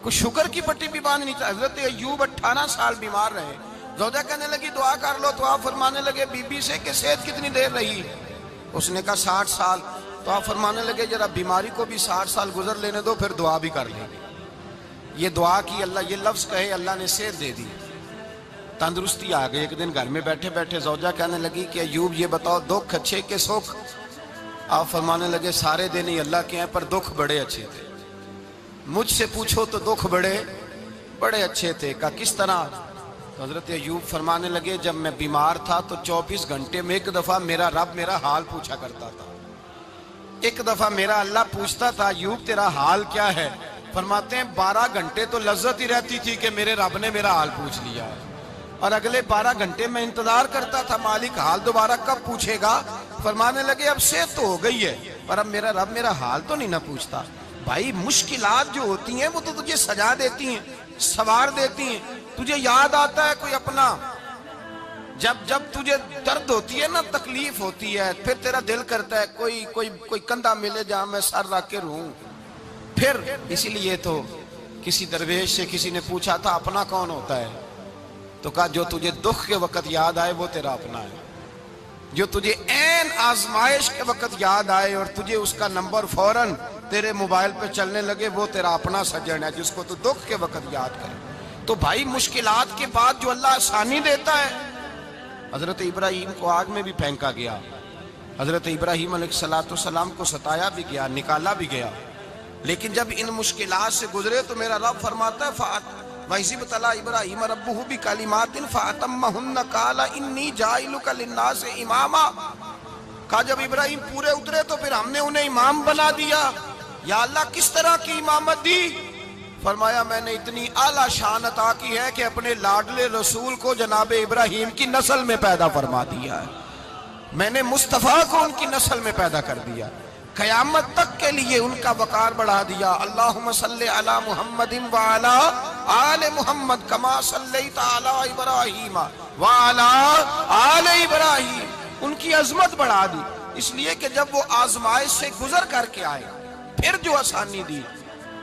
کوئی شوگر کی پٹی بھی باندھ نہیں تھا. حضرت ایوب 18 سال بیمار رہے. زوجہ کہنے لگی دعا کر لو تو آپ فرمانے لگے بی بی سے کہ صحت کتنی دیر رہی؟ اس نے کہا 60 سال. تو آپ فرمانے لگے ذرا بیماری کو بھی 60 سال گزر لینے دو پھر دعا بھی کر لیں. یہ دعا کی اللہ، یہ لفظ کہے اللہ نے صحت دے دی، تندرستی آ گئی. ایک دن گھر میں بیٹھے بیٹھے زوجہ کہنے لگی کہ ایوب یہ بتاؤ دکھ اچھے کہ سکھ؟ آپ فرمانے لگے سارے دن ہی اللہ کے ہیں پر دکھ بڑے اچھے تھے. مجھ سے پوچھو تو دکھ بڑے اچھے تھے. کہا کس طرح؟ تو حضرت ایوب فرمانے لگے جب میں بیمار تھا تو 24 گھنٹے میں ایک دفعہ میرا رب میرا حال پوچھا کرتا تھا. ایک دفعہ میرا اللہ پوچھتا تھا ایوب تیرا حال کیا ہے؟ فرماتے ہیں 12 گھنٹے تو لذت ہی رہتی تھی کہ میرے رب نے میرا حال پوچھ لیا ہے، اور اگلے 12 گھنٹے میں انتظار کرتا تھا مالک حال دوبارہ کب پوچھے گا. فرمانے لگے اب صحت تو ہو گئی ہے پر اب میرا رب میرا حال تو نہیں نہ پوچھتا. بھائی مشکلات جو ہوتی ہیں وہ تو تجھے سجا دیتی ہیں، سوار دیتی ہیں. تجھے یاد آتا ہے کوئی اپنا، جب تجھے درد ہوتی ہے نا، تکلیف ہوتی ہے، پھر تیرا دل کرتا ہے کوئی کندھا ملے جہاں میں سر رکھ کے رہوں. پھر اسی لیے تو کسی درویش سے کسی نے پوچھا تھا اپنا کون ہوتا ہے؟ تو کہا جو تجھے دکھ کے وقت یاد آئے وہ تیرا اپنا ہے. جو تجھے عین آزمائش کے وقت یاد آئے اور تجھے اس کا نمبر فوراً تیرے موبائل پہ چلنے لگے وہ تیرا اپنا سجن ہے جس کو تو دکھ کے وقت یاد کرے. تو بھائی مشکلات کے بعد جو اللہ آسانی دیتا ہے. حضرت ابراہیم کو آگ میں بھی پھینکا گیا، حضرت ابراہیم علیہ السلام کو ستایا بھی گیا، نکالا بھی گیا، لیکن جب ان مشکلات سے گزرے تو میرا رب فرماتا ہے وَإِذِ ابْتَلَىٰ إِبْرَاهِيمَ رَبُّهُ بِكَلِمَاتٍ فَأَتَمَّهُنَّ قَالَ إِنِّي جَاعِلُكَ لِلنَّاسِ إِمَامًا. کہا جب ابراہیم پورے اترے تو پھر ہم نے انہیں امام بنا دیا. یا اللہ کس طرح کی امامت دی؟ فرمایا میں نے اتنی اعلیٰ شان عطا کی ہے کہ اپنے لاڈلے رسول کو جناب ابراہیم کی نسل میں پیدا فرما دیا ہے. میں نے مصطفیٰ کو ان کی نسل میں پیدا کر دیا، قیامت تک کے لیے ان کا وقار بڑھا دیا. اللہم صلی علی محمد وعلی آل محمد کما صلیت علی ابراہیم وعلی آل ابراہیم. ان کی عظمت بڑھا دی اس لیے کہ جب وہ آزمائش سے گزر کر کے آئے پھر جو آسانی دی.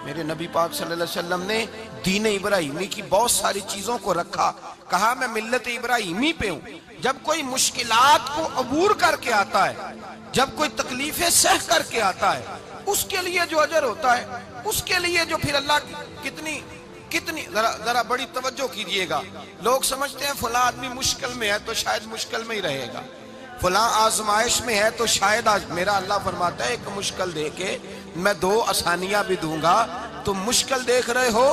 میرے نبی پاک صلی اللہ علیہ وسلم نے دین ابراہیمی کی بہت ساری چیزوں کو رکھا. کہا میں ملت ابراہیمی پہ ہوں. جب کوئی مشکلات کو عبور کر کے آتا ہے، جب کوئی تکلیفیں سہ کر کے آتا ہے، اس کے لیے جو اجر ہوتا ہے، اس کے لیے جو پھر اللہ کتنی ذرا بڑی توجہ کیجئے گا. لوگ سمجھتے ہیں فلاں آدمی مشکل میں ہے تو شاید مشکل میں ہی رہے گا، فلاں آزمائش میں ہے تو شاید میرا اللہ فرماتا ہے ایک مشکل دے کے میں 2 آسانیاں بھی دوں گا. تم مشکل دیکھ رہے ہو،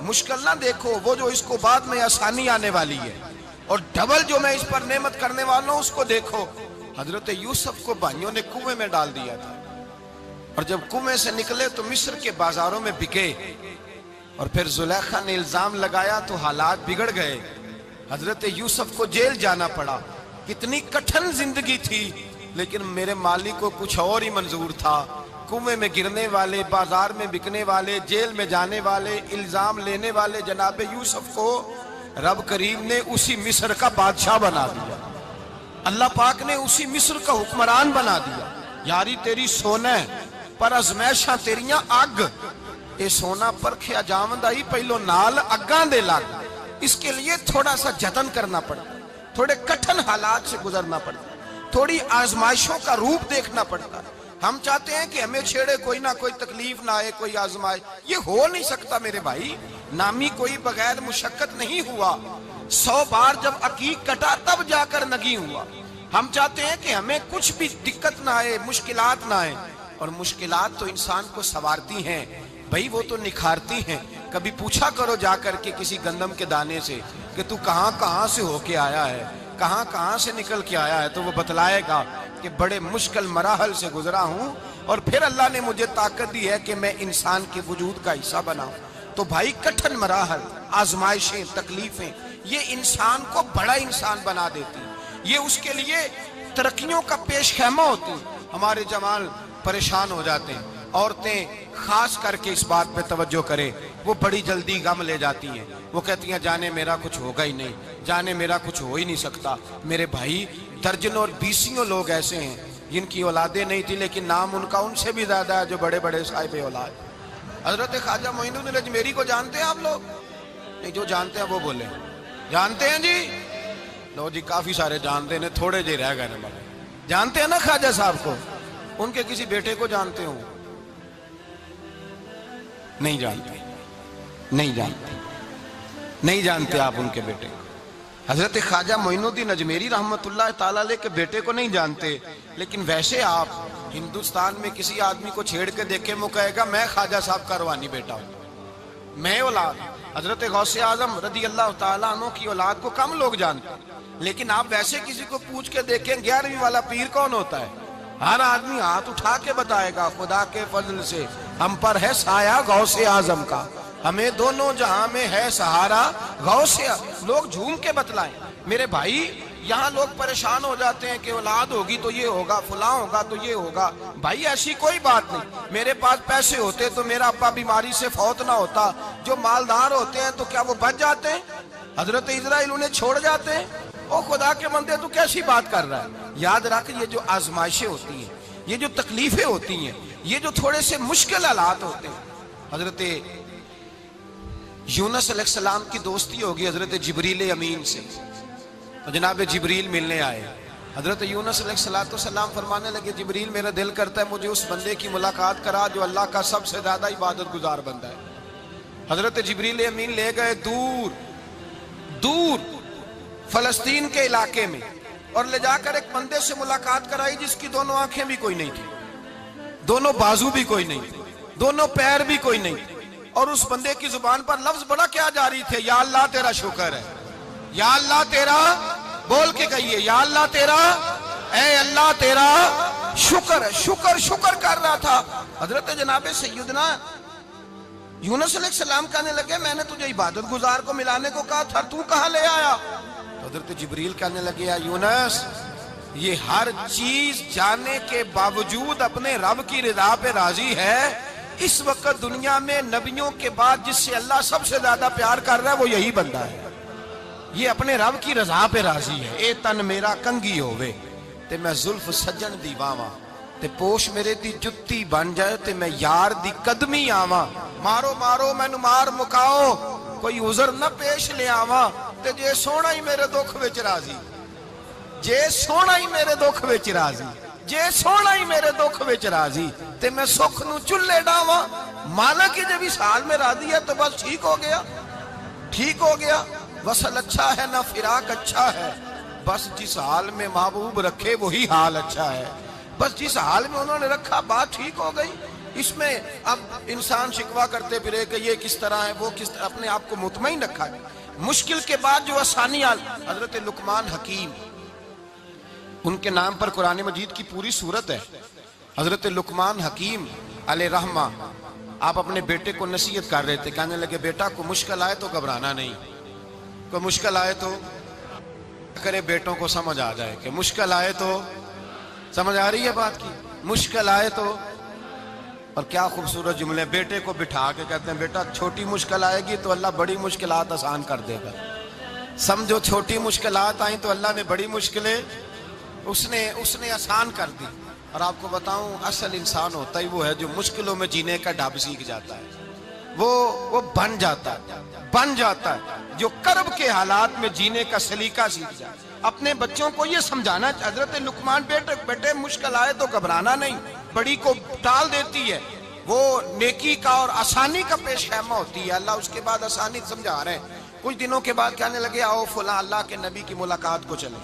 مشکل نہ دیکھو، وہ جو اس کو بعد میں آسانی آنے والی ہے، اور ڈبل جو میں اس پر نعمت کرنے والا ہوں اس کو دیکھو. حضرت یوسف کو بھائیوں نے کنویں میں ڈال دیا تھا، اور جب کنویں سے نکلے تو مصر کے بازاروں میں بکے، اور پھر زلیخا نے الزام لگایا تو حالات بگڑ گئے. حضرت یوسف کو جیل جانا پڑا. کتنی کٹھن زندگی تھی، لیکن میرے مالک کو کچھ اور ہی منظور تھا. کنویں میں گرنے والے، بازار میں بکنے والے، جیل میں جانے والے، الزام لینے والے جناب یوسف کو رب کریم نے اسی مصر کا بادشاہ بنا دیا. اللہ پاک نے اسی مصر کا حکمران بنا دیا. یاری تیری سونا ہے پر ازمیشاں تیریاں اگ. اے سونا پرکھیا جاوندا ہی پہلو نال اگاں دے لگ. اس کے لیے تھوڑا سا جتن کرنا پڑتا، تھوڑے کٹھن حالات سے گزرنا پڑتا، تھوڑی آزمائشوں کا روپ دیکھنا پڑتا. ہم چاہتے ہیں کہ ہمیں چھیڑے کوئی نہ کوئی تکلیف نہ آئے، کوئی آزمائش. یہ ہو نہیں سکتا میرے بھائی. نامی کوئی بغیر مشقت نہیں ہوا. 100 بار جب عقیق کٹا تب جا کر نگی ہوا. ہم چاہتے ہیں کہ ہمیں کچھ بھی دقت نہ آئے، مشکلات نہ آئے. اور مشکلات تو انسان کو سنوارتی ہیں بھائی، وہ تو نکھارتی ہیں. کبھی پوچھا کرو جا کر کے کسی گندم کے دانے سے کہ تو کہاں سے ہو کے آیا ہے، کہاں سے نکل کے آیا ہے، تو وہ بتلائے گا کہ بڑے مشکل مراحل سے گزرا ہوں اور پھر اللہ نے مجھے طاقت دی ہے کہ میں انسان کے وجود کا حصہ بناؤں. تو بھائی کٹھن مراحل، آزمائشیں، تکلیفیں یہ انسان کو بڑا انسان بنا دیتی، یہ اس کے لیے ترقیوں کا پیش خیمہ ہوتی. ہمارے جوان پریشان ہو جاتے ہیں عورتیں خاص کر کے اس بات پہ توجہ کریں، وہ بڑی جلدی غم لے جاتی ہیں، وہ کہتی ہیں جانے میرا کچھ ہوگا ہی نہیں، جانے میرا کچھ ہو ہی نہیں سکتا۔ میرے بھائی درجنوں اور بیسیوں لوگ ایسے ہیں جن کی اولادیں نہیں تھی لیکن نام ان کا ان سے بھی زیادہ ہے جو بڑے بڑے صاحب اولاد۔ حضرت خواجہ معین الدین اجمیری کو جانتے ہیں آپ لوگ؟ نہیں، جو جانتے ہیں وہ بولیں۔ جانتے ہیں جی؟ لو جی، کافی سارے جانتے ہیں، تھوڑے جی رہ گئے نا۔ جانتے ہیں نا خواجہ صاحب کو؟ ان کے کسی بیٹے کو جانتے ہوں؟ نہیں جانتے، نہیں جانتے، نہیں جانتے آپ ان کے بیٹے کو۔ حضرت خواجہ معین الدین اجمیری رحمت اللہ تعالیٰ علیہ کے بیٹے کو نہیں جانتے، لیکن ویسے آپ ہندوستان میں کسی آدمی کو چھیڑ کے دیکھیں، وہ کہے گا میں خواجہ صاحب کا روحانی بیٹا ہوں، میں اولاد۔ حضرت غوث اعظم رضی اللہ تعالیٰ عنہ کی اولاد کو کم لوگ جانتے ہیں، لیکن آپ ویسے کسی کو پوچھ کے دیکھیں 11ویں والا پیر کون ہوتا ہے، ہر آدمی ہاتھ اٹھا کے بتائے گا خدا کے فضل سے ہم پر ہے سایہ غوث اعظم کا، ہمیں دونوں جہاں میں ہے سہارا غوث اعظم۔ لوگ جھوم کے بتلائیں۔ میرے بھائی، یہاں لوگ پریشان ہو جاتے ہیں کہ اولاد ہوگی تو یہ ہوگا، فلاں ہوگا تو یہ ہوگا۔ بھائی ایسی کوئی بات نہیں۔ میرے پاس پیسے ہوتے تو میرا ابا بیماری سے فوت نہ ہوتا۔ جو مالدار ہوتے ہیں تو کیا وہ بچ جاتے ہیں؟ حضرت اسرائیل انہیں چھوڑ جاتے ہیں؟ او خدا کے بندے، تو کیسی بات کر رہا ہے؟ یاد رکھ، یہ جو آزمائشیں ہوتی ہیں، یہ جو تکلیفیں ہوتی ہیں، یہ جو تھوڑے سے مشکل حالات ہوتے ہیں۔ حضرت یونس علیہ السلام کی دوستی ہوگی حضرت جبریل امین سے، جناب جبریل ملنے آئے۔ حضرت یونس علیہ السلام فرمانے لگے جبریل میرا دل کرتا ہے مجھے اس بندے کی ملاقات کرا جو اللہ کا سب سے زیادہ عبادت گزار بندہ ہے۔ حضرت جبریل امین لے گئے دور دور فلسطین کے علاقے میں، اور لے جا کر ایک بندے سے ملاقات کرائی جس کی دونوں آنکھیں بھی کوئی نہیں تھی، دونوں بازو بھی کوئی نہیں تھی، دونوں پیر بھی کوئی نہیں تھی، اور اس بندے کی زبان پر لفظ بڑا کیا جاری تھے، یا اللہ تیرا شکر ہے، یا اللہ تیرا، بول کے کہیے، یا اللہ تیرا، اے اللہ تیرا شکر ہے۔ شکر شکر کر رہا تھا۔ حضرت جناب سیدنا یونس علیہ السلام کہنے لگے میں نے تجھے عبادت گزار کو ملانے کو کہا تھا، تو کہاں لے آیا؟ حضرت جبریل کہنے لگے یا یونس، یہ ہر چیز جانے کے باوجود اپنے رب کی رضا پہ راضی ہے۔ اس وقت دنیا میں نبیوں کے بعد جس سے اللہ سب سے زیادہ پیار کر رہا ہے وہ یہی بندہ ہے۔ یہ اپنے رب کی رضا پہ راضی ہے۔ اے تن میرا کنگی ہووے تے میں زلف سجن دی واواں، تے پوش میرے دی جتی بن جائے تے میں یار دی قدمی آواں۔ مارو مارو مینو مار مکاؤ، کوئی عذر نہ پیش لے آواں، تے جے سونا ہی میرے دکھ وچ راضی، جے سونا ہی میرے دکھ وچ راضی، جے سونا ہی میرے دکھ وچ راضی، تے میں سکھ نو چلے ڈاواں۔ مالک کی جب اس حال میں راضی ہے تو بس ٹھیک ہو گیا، ٹھیک ہو گیا۔ وصل اچھا ہے نہ فراق اچھا ہے، بس جس حال میں محبوب رکھے وہی حال اچھا ہے۔ بس جس حال میں انہوں نے رکھا بات ٹھیک ہو گئی۔ اس میں اب انسان شکوہ کرتے پھرے کہ یہ کس طرح ہے، وہ کس طرح، اپنے آپ کو مطمئن رکھا ہے۔ مشکل کے بعد جو آسانی حضرت لقمان حکیم، ان کے نام پر قرآن مجید کی پوری سورت ہے۔ حضرت لقمان حکیم علیہ رحمہ آپ اپنے بیٹے کو نصیحت کر رہے تھے، کہنے لگے بیٹا کو مشکل آئے تو گھبرانا نہیں، کوئی مشکل آئے تو کرے بیٹوں کو سمجھ آ جائے کہ مشکل آئے تو، سمجھ آ رہی ہے بات کی، مشکل آئے تو۔ اور کیا خوبصورت جملے، بیٹے کو بٹھا کے کہتے ہیں بیٹا چھوٹی مشکل آئے گی تو اللہ بڑی مشکلات آسان کر دے گا، سمجھو چھوٹی مشکلات آئیں تو اللہ نے بڑی مشکلیں اس نے آسان کر دی۔ اور آپ کو بتاؤں اصل انسان ہوتا ہی وہ ہے جو مشکلوں میں جینے کا ڈھب سیکھ جاتا ہے، وہ بن جاتا ہے جو کرب کے حالات میں جینے کا سلیقہ سیکھ جائے۔ اپنے بچوں کو یہ سمجھانا، حضرت لقمان بیٹے مشکل آئے تو گھبرانا نہیں، بڑی کو ٹال دیتی ہے، وہ نیکی کا اور آسانی کا پیش خیمہ ہوتی ہے۔ اللہ اس کے بعد آسانی سمجھا رہے ہیں۔ کچھ دنوں کے بعد کہنے لگے آؤ فلاں اللہ کے نبی کی ملاقات کو چلیں،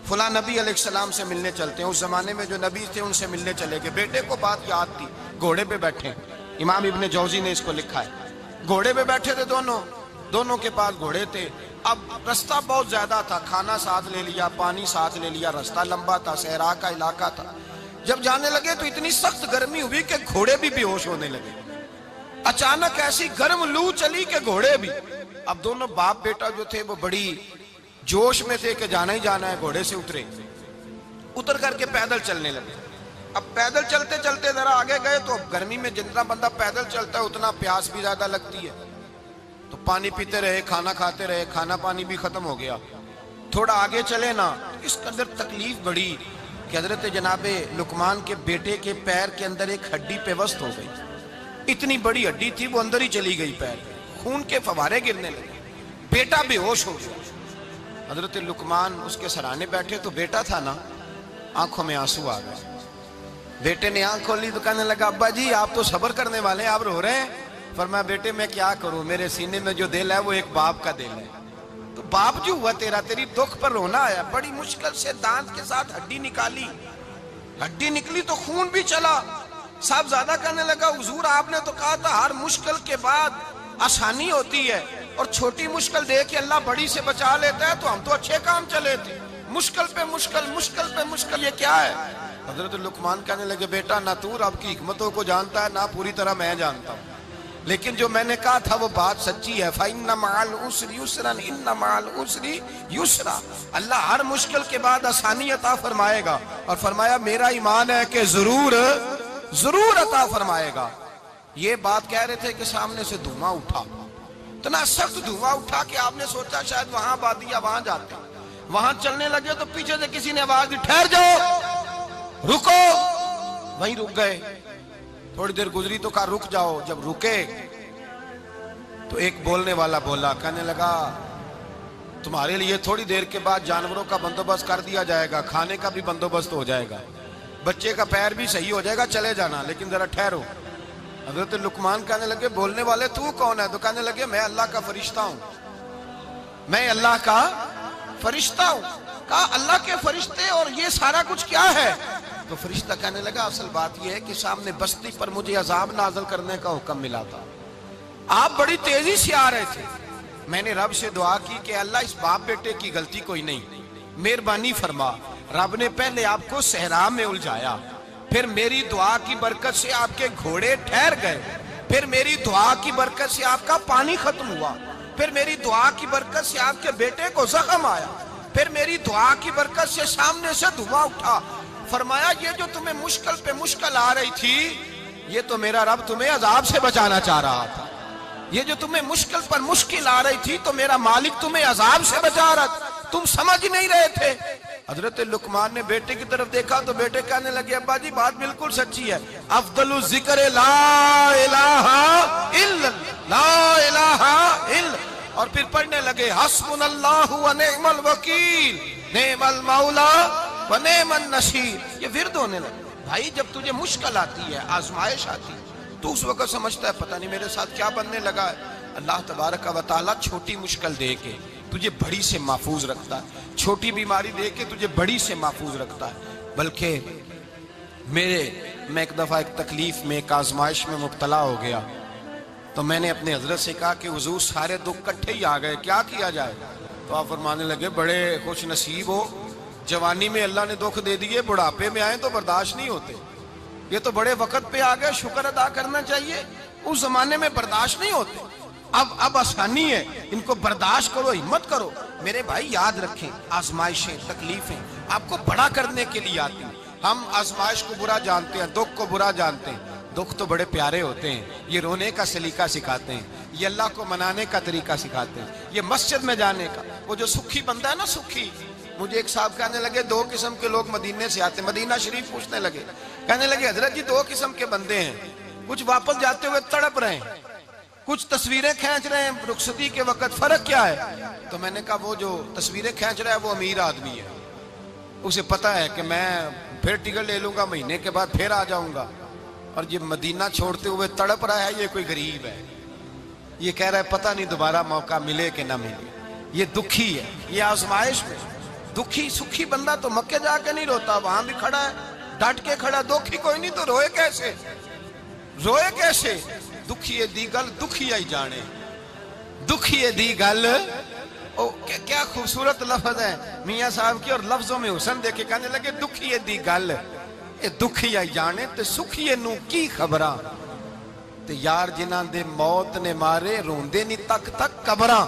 فلاں نبی علیہ السلام سے ملنے چلتے ہیں۔ اس زمانے میں جو نبی تھے ان سے ملنے چلے گئے۔ بیٹے کو بات یاد تھی، گھوڑے پہ بیٹھے، امام ابن جوزی نے اس کو لکھا ہے، گھوڑے پہ بیٹھے تھے دونوں کے پاس گھوڑے تھے۔ اب رستہ بہت زیادہ تھا، کھانا ساتھ لے لیا، پانی ساتھ لے لیا، رستہ لمبا تھا، صحرا کا علاقہ تھا۔ جب جانے لگے تو اتنی سخت گرمی ہوئی کہ گھوڑے بھی بے ہوش ہونے لگے۔ اچانک ایسی گرم لو چلی کہ گھوڑے بھی۔ اب دونوں باپ بیٹا جو تھے وہ بڑی جوش میں تھے کہ جانا ہی جانا ہے، گھوڑے سے اتر کر کے پیدل چلنے لگے۔ اب پیدل چلتے چلتے ذرا آگے گئے تو اب گرمی میں جتنا بندہ پیدل چلتا ہے اتنا پیاس بھی زیادہ لگتی ہے، تو پانی پیتے رہے، کھانا کھاتے رہے، کھانا پانی بھی ختم ہو گیا۔ تھوڑا آگے چلے نا، اس قدر تکلیف بڑھی کہ حضرت جناب لقمان کے بیٹے کے پیر کے اندر ایک ہڈی پیوست ہو گئی، اتنی بڑی ہڈی تھی وہ اندر ہی چلی گئی، پیر خون کے فوارے گرنے لگے، بیٹا بے ہوش ہو گیا۔ حضرت لقمان اس کے سرانے بیٹھے تو بیٹا تھا نا، آنکھوں میں آنسو آ گئے۔ بیٹے نے آنکھ کھولی تو کہنے لگا ابا جی آپ تو صبر کرنے والے ہیں، آپ رو رہے ہیں۔ فرمایا بیٹے میں کیا کروں، میرے سینے میں جو دل ہے وہ ایک باپ کا دل ہے، تو باپ جو ہوا تیرا، تیری دکھ پر رونا آیا۔ بڑی مشکل سے دانت کے ساتھ ہڈی نکالی، ہڈی نکلی تو خون بھی چلا۔ صاحب زیادہ کہنے لگا حضور آپ نے تو کہا تھا ہر مشکل کے بعد آسانی ہوتی ہے، اور چھوٹی مشکل دے کے اللہ بڑی سے بچا لیتا ہے، تو ہم تو اچھے کام چلے تھے، مشکل پہ مشکل، مشکل پہ مشکل، یہ کیا ہے؟ حضرت لقمان کہنے لگے بیٹا نہ تو رب کی حکمتوں کو جانتا ہے، نہ پوری طرح میں جانتا ہوں، لیکن جو میں نے کہا تھا وہ بات سچی ہے۔ فَإِنَّ مَعَ الْعُسْرِ يُسْرًا إِنَّ مَعَ الْعُسْرِ يُسْرًا، اللہ ہر مشکل کے بعد آسانی عطا فرمائے گا، اور فرمایا میرا ایمان ہے کہ ضرور ضرور عطا فرمائے گا۔ یہ بات کہہ رہے تھے کہ سامنے سے دھواں اٹھا، اتنا سخت دھواں اٹھا کہ آپ نے سوچا شاید وہاں بادیا وہاں جاتے، وہاں چلنے لگے تو پیچھے سے کسی نے آواز دی ٹھہر جاؤ، رکو، وہیں رک گئے۔ تھوڑی دیر گزری تو کہا رک جاؤ، جب رکے تو ایک بولنے والا بولا، کہنے لگا تمہارے لیے تھوڑی دیر کے بعد جانوروں کا بندوبست کر دیا جائے گا، کھانے کا بھی بندوبست ہو جائے گا، بچے کا پیر بھی صحیح ہو جائے گا، چلے جانا، لیکن ذرا ٹھہرو۔ حضرت لقمان کہنے لگے بولنے والے تو کون ہے؟ تو کہنے لگے میں اللہ کا فرشتہ ہوں، میں اللہ کا فرشتہ ہوں۔ کہا اللہ کے فرشتے اور یہ سارا کچھ کیا ہے؟ تو فرشتہ کہنے لگا اصل بات یہ ہے کہ سامنے بستی پر مجھے عذاب نازل کرنے کا حکم ملا تھا، آپ بڑی تیزی سے آ رہے تھے، میں نے رب سے دعا کی کہ اللہ اس باپ بیٹے کی غلطی کوئی نہیں، مہربانی فرما۔ رب نے پہلے آپ کو صحرا میں الجھایا، پھر میری دعا کی برکت سے آپ کے گھوڑے ٹھہر گئے، پھر میری دعا کی برکت سے آپ کا پانی ختم ہوا، پھر میری دعا کی برکت سے آپ کے بیٹے کو زخم آیا، پھر میری دعا کی برکت سے سامنے سے دھواں اٹھا۔ فرمایا یہ جو تمہیں مشکل پہ مشکل آ رہی تھی، یہ تو میرا رب تمہیں عذاب سے بچانا چاہ رہا تھا، یہ جو تمہیں مشکل پر مشکل آ رہی تھی تو میرا مالک تمہیں عذاب سے بچا رہا تھا، تم سمجھ نہیں رہے تھے۔ حضرت لقمان نے بیٹے کی طرف دیکھا تو بیٹے کہنے لگے ابا جی بات بالکل سچی ہے، افضل الذکر لا الہ الا لا الہ الا، اور پھر پڑھنے لگے حسبنا اللہ و نعم الوکیل نعم المولا و نعم النصیر، یہ ورد ہونے لگے۔ بھائی جب تجھے مشکل آتی ہے، آزمائش آتی ہے، تو اس وقت سمجھتا ہے پتہ نہیں میرے ساتھ کیا بننے لگا ہے۔ اللہ تبارک و تعالیٰ چھوٹی مشکل دے کے تجھے بڑی سے محفوظ رکھتا ہے، چھوٹی بیماری دے کے تجھے بڑی سے محفوظ رکھتا ہے۔ بلکہ میں ایک دفعہ ایک تکلیف میں، ایک آزمائش میں مبتلا ہو گیا، تو میں نے اپنے حضرت سے کہا کہ حضور سارے دکھ کٹھے ہی آ گئے، کیا کیا جائے؟ تو آپ فرمانے لگے بڑے خوش نصیب ہو، جوانی میں اللہ نے دکھ دے دیے، بڑھاپے میں آئے تو برداشت نہیں ہوتے، یہ تو بڑے وقت پہ آ گئے، شکر ادا کرنا چاہیے، اس زمانے میں برداشت نہیں ہوتے، اب آسانی ہے، ان کو برداشت کرو، ہمت کرو۔ میرے بھائی یاد رکھیں آزمائشیں، تکلیفیں آپ کو بڑا کرنے کے لیے آتی ہیں۔ ہم آزمائش کو برا جانتے ہیں، دکھ کو برا جانتے ہیں، دکھ تو بڑے پیارے ہوتے ہیں، یہ رونے کا سلیقہ سکھاتے ہیں، یہ اللہ کو منانے کا طریقہ سکھاتے ہیں، یہ مسجد میں جانے کا۔ وہ جو سکھی بندہ ہے نا، سکھی، مجھے ایک صاحب کہنے لگے دو قسم کے لوگ مدینے سے آتے، مدینہ شریف پوچھنے لگے، کہنے لگے حضرت جی دو قسم کے بندے ہیں، کچھ واپس جاتے ہوئے تڑپ رہے ہیں، کچھ تصویریں کھینچ رہے ہیں رخصتی کے وقت، فرق کیا ہے؟ تو میں نے کہا وہ جو تصویریں کھینچ رہا ہے وہ امیر آدمی ہے، اسے پتا ہے کہ میں پھر ٹکٹ لے لوں گا، مہینے کے بعد پھر آ جاؤں گا، اور یہ مدینہ چھوڑتے ہوئے تڑپ رہا ہے، یہ کوئی غریب ہے، یہ کہہ رہا ہے پتہ نہیں دوبارہ موقع ملے کہ نہ ملے، یہ دکھی ہے، یہ آزمائش میں دکھی۔ سکھی بندہ تو مکے جا کے نہیں روتا، وہاں بھی کھڑا ہے، ڈٹ کے کھڑا، دکھی کوئی نہیں تو روئے کیسے؟ روئے کیسے؟ دکھیے دی گل دکھیا ہی جانے، دکھیے دی گل، کیا خوبصورت لفظ ہے میاں صاحب کی، اور لفظوں میں حسن دیکھے کہنے لگے دکھیے دی گل، اے دکھیا ہی جانے تے سکھیے نو کی خبراں، تے یار جنہاں دے موت نے مارے روندے نہیں تک تک قبراں.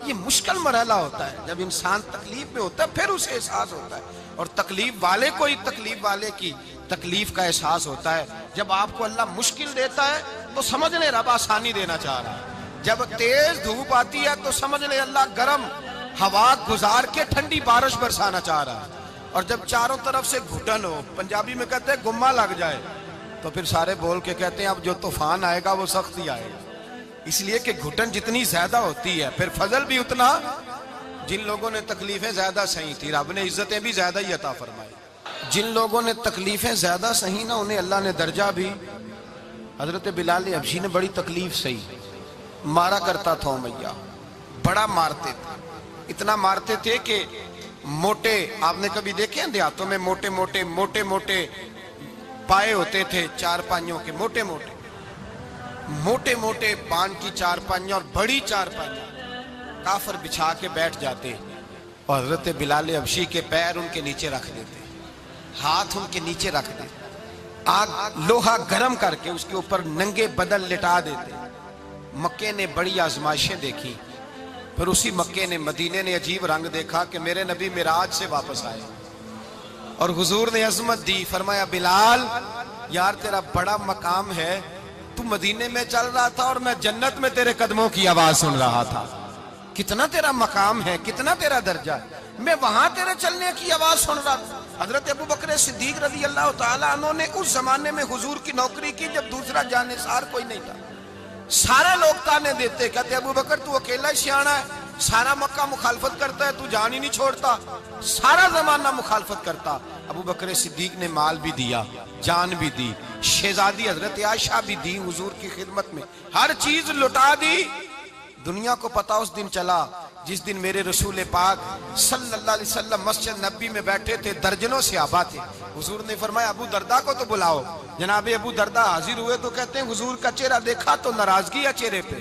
یہ مشکل مرحلہ ہوتا ہے. جب انسان تکلیف میں ہوتا ہے پھر اسے احساس ہوتا ہے. اور تکلیف والے کو ہی تکلیف والے کی تکلیف کا احساس ہوتا ہے. جب آپ کو اللہ مشکل دیتا ہے تو سمجھ لیں رب آسانی دینا چاہ رہا ہے. جب تیز دھوپ آتی ہے تو سمجھ لیں اللہ گرم ہوا گزار کے ٹھنڈی بارش برسانا چاہ رہا ہے. اور جب چاروں طرف سے گھٹن ہو، پنجابی میں کہتے ہیں گمہ لگ جائے، تو پھر سارے بول کے کہتے ہیں اب جو طوفان آئے گا وہ سختی آئے گا. اس لیے کہ گھٹن جتنی زیادہ ہوتی ہے پھر فضل بھی اتنا. جن لوگوں نے تکلیفیں زیادہ سہی تھی رب نے عزتیں بھی زیادہ ہی عطا فرمائی. جن لوگوں نے تکلیفیں زیادہ سہی نا انہیں اللہ نے درجہ بھی. حضرت بلال حبشی نے بڑی تکلیف سہی، مارا کرتا تھا امیہ، بڑا مارتے تھے. اتنا مارتے تھے کہ موٹے، آپ نے کبھی دیکھے ہیں دیہاتوں میں موٹے موٹے پائے ہوتے تھے چار پائیوں کے، موٹے موٹے پان کی چار پائیاں اور بڑی چار پائیاں کافر بچھا کے بیٹھ جاتے اور حضرت بلال حبشی کے پیر ان کے نیچے رکھ دیتے، ہاتھ ان کے نیچے رکھ دیتے، آگ لوہا گرم کر کے اس کے اوپر ننگے بدن لٹا دیتے. مکے نے بڑی آزمائشیں دیکھی، پھر اسی مکے نے مدینے نے عجیب رنگ دیکھا کہ میرے نبی معراج سے واپس آئے اور حضور نے عظمت دی. فرمایا بلال یار تیرا بڑا مقام ہے، تو مدینے میں چل رہا تھا اور میں جنت میں تیرے قدموں کی آواز سن رہا تھا. کتنا تیرا مقام ہے، کتنا تیرا درجہ ہے، میں وہاں تیرے چلنے کی آواز سن رہا تھا. حضرت ابو بکر صدیق رضی اللہ تعالیٰ عنہ نے اس زمانے میں حضور کی نوکری کی جب دوسرا جانثار کوئی نہیں تھا. سارے لوگ تانے دیتے، کہتے ابو بکر تو اکیلا ہی سیاںا ہے، سارا مکہ مخالفت کرتا ہے، تو جان ہی نہیں چھوڑتا، سارا زمانہ مخالفت کرتا. ابو بکر صدیق نے مال بھی دیا، جان بھی دی، شہزادی حضرت عائشہ بھی دی حضور کی خدمت میں، ہر چیز لٹا دی. دنیا کو پتا اس دن چلا جس دن میرے رسول پاک صلی اللہ علیہ وسلم مسجد نبی میں بیٹھے تھے، درجنوں صحابہ تھے. حضور نے فرمایا ابو دردہ کو تو بلاؤ. جناب ابو دردہ حاضر ہوئے تو کہتے ہیں حضور کا چہرہ دیکھا تو ناراضگی ہے چہرے پہ.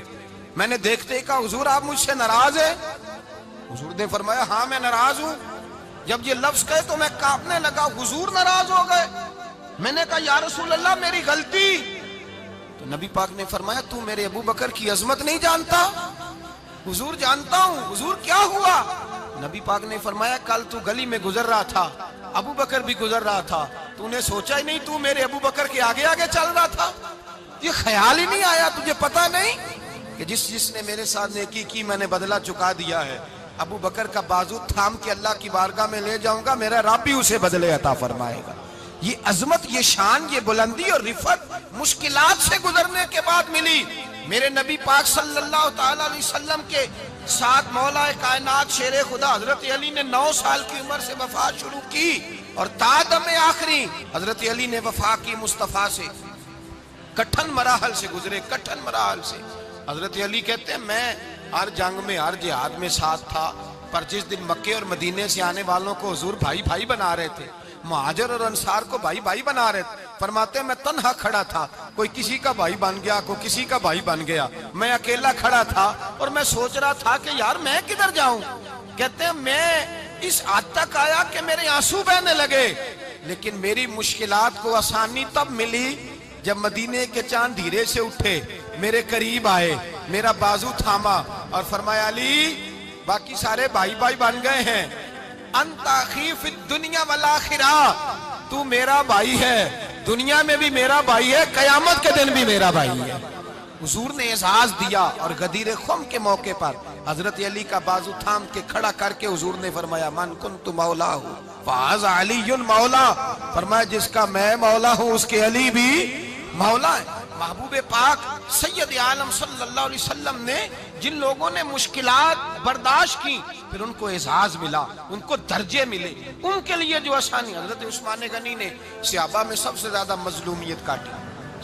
میں نے دیکھتے ہی کہا حضور آپ مجھ سے ناراض ہیں؟ حضور نے فرمایا ہاں میں ناراض ہوں. جب یہ لفظ کہے تو میں کانپنے لگا، حضور ناراض ہو گئے. میں نے کہا یا رسول اللہ میری غلطی. تو نبی پاک نے فرمایا تو میرے ابو بکر کی عظمت نہیں جانتا؟ حضور جانتا ہوں. حضور کیا ہوا؟ نبی پاک نے فرمایا کل تو گلی میں گزر رہا تھا، ابو بکر بھی گزر رہا تھا، تو نے سوچا ہی نہیں تو میرے ابو بکر کے آگے آگے چل رہا تھا؟ یہ خیال ہی نہیں آیا، تجھے پتا نہیں کہ جس نے میرے ساتھ نیکی کی میں نے بدلہ چکا دیا ہے. ابو بکر کا بازو تھام کے اللہ کی بارگاہ میں لے جاؤں گا، میرا رب بھی اسے بدلے عطا فرمائے گا. یہ عظمت، یہ شان، یہ بلندی اور رفعت مشکلات سے گزرنے کے بعد ملی. میرے نبی پاک صلی اللہ تعالی علیہ وسلم کے ساتھ مولا کائنات شیر خدا حضرت علی نے 9 سال کی عمر سے وفات شروع کی اور تا دم آخری حضرت علی نے وفا کی مصطفیٰ سے. کٹھن مراحل سے گزرے، کٹھن مراحل سے. حضرت علی کہتے ہیں میں ہر جنگ میں ہر جہاد میں ساتھ تھا، پر جس دن مکے اور مدینے سے آنے والوں کو حضور بھائی بھائی بنا رہے تھے، مہاجر اور انصار کو بھائی بھائی بنا رہے تھے. فرماتے ہیں میں تنہا کھڑا تھا، کوئی کسی کا بھائی بن گیا، کوئی کسی کا بھائی بن گیا، میں اکیلا کھڑا تھا اور میں سوچ رہا تھا کہ یار میں کدھر جاؤں. کہتے ہیں میں اس حد تک آیا کہ میرے آنسو بہنے لگے، لیکن میری مشکلات کو آسانی تب ملی جب مدینے کے چاند دھیرے سے اٹھے، میرے قریب آئے، میرا بازو تھاما اور فرمایا علی باقی سارے بھائی بھائی بن گئے ہیں، انت اخی فی الدنیا والآخرہ، تو میرا بھائی ہے، دنیا میں بھی میرا بھائی ہے، قیامت کے دن بھی میرا بھائی ہے. حضور نے اعزاز دیا اور غدیر خم کے موقع پر حضرت علی کا بازو تھام کے کھڑا کر کے حضور نے فرمایا من کنت مولا ہوں فہذا علی مولا. فرمایا جس کا میں مولا ہوں اس کے علی بھی مولا ہے. محبوب پاک سید عالم صلی اللہ علیہ وسلم نے جن لوگوں نے مشکلات برداشت کی پھر ان کو اعزاز ملا، ان کو درجے ملے، ان کے لیے جو آسانی. حضرت عثمان غنی نے صحابہ میں سب سے زیادہ مظلومیت کاٹی،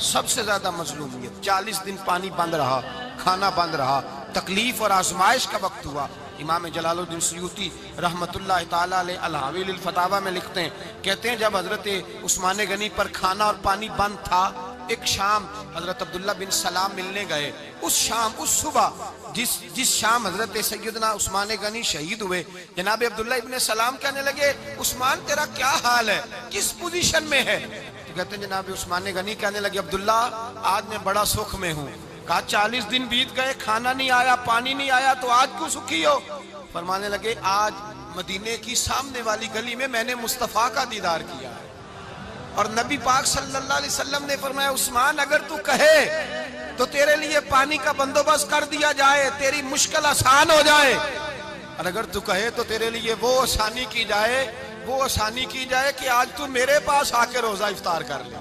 سب سے زیادہ مظلومیت. 40 دن پانی بند رہا، کھانا بند رہا، تکلیف اور آزمائش کا وقت ہوا. امام جلال الدین سیوطی رحمت اللہ تعالیٰ علیہ الحاوی للفتاوی میں لکھتے ہیں، کہتے ہیں جب حضرت عثمان غنی پر کھانا اور پانی بند تھا، ایک شام حضرت عبداللہ بن سلام ملنے گئے. اس شام، اس صبح جس شام حضرت سیدنا عثمان غنی شہید ہوئے، جناب عبداللہ ابن سلام کہنے لگے عثمان تیرا کیا حال ہے، کس پوزیشن میں ہے؟ کہتے ہیں جناب عثمان غنی کہنے لگے عبداللہ آج میں بڑا سکھ میں ہوں. کہا 40 دن بیت گئے, کھانا نہیں آیا, پانی نہیں آیا, تو آج کیوں سکھی ہو؟ فرمانے لگے آج مدینے کی سامنے والی گلی میں میں نے مصطفیٰ کا دیدار کیا ہے. اور نبی پاک صلی اللہ علیہ وسلم نے فرمایا عثمان اگر تو کہے تو تیرے لیے پانی کا بندوبست کر دیا جائے, تیری مشکل آسان ہو جائے, اور اگر تو کہے تو تیرے لیے وہ آسانی کی جائے کہ آج تو میرے پاس آ کے روزہ افطار کر لے.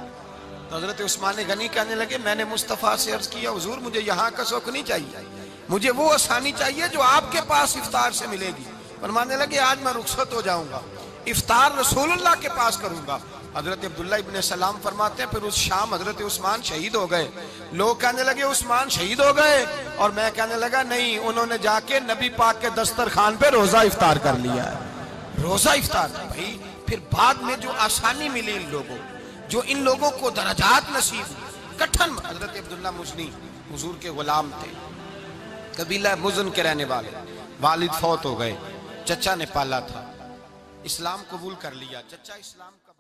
تو حضرت عثمان غنی کہنے لگے میں نے مصطفیٰ سے عرض کیا حضور مجھے یہاں کا سکھ نہیں چاہیے, مجھے وہ آسانی چاہیے جو آپ کے پاس افطار سے ملے گی. فرمانے لگے آج میں رخصت ہو جاؤں گا, افطار رسول اللہ کے پاس کروں گا. حضرت عبداللہ ابن سلام فرماتے ہیں پھر اس شام حضرت عثمان شہید ہو گئے. لوگ کہنے لگے عثمان شہید ہو گئے, اور میں کہنے لگا نہیں, انہوں نے جا کے نبی پاک کے دسترخوان پہ روزہ افطار کر لیا ہے. روزہ افطار بھائی پھر بعد میں جو آسانی ملی ان لوگوں, جو ان لوگوں کو درجات نصیب ہوئی. کٹھن حضرت عبداللہ مزنی حضور کے غلام تھے, قبیلہ مزن کے رہنے والے, والد فوت ہو گئے, چچا نے پالا تھا, اسلام قبول کر لیا. چچا اسلام کا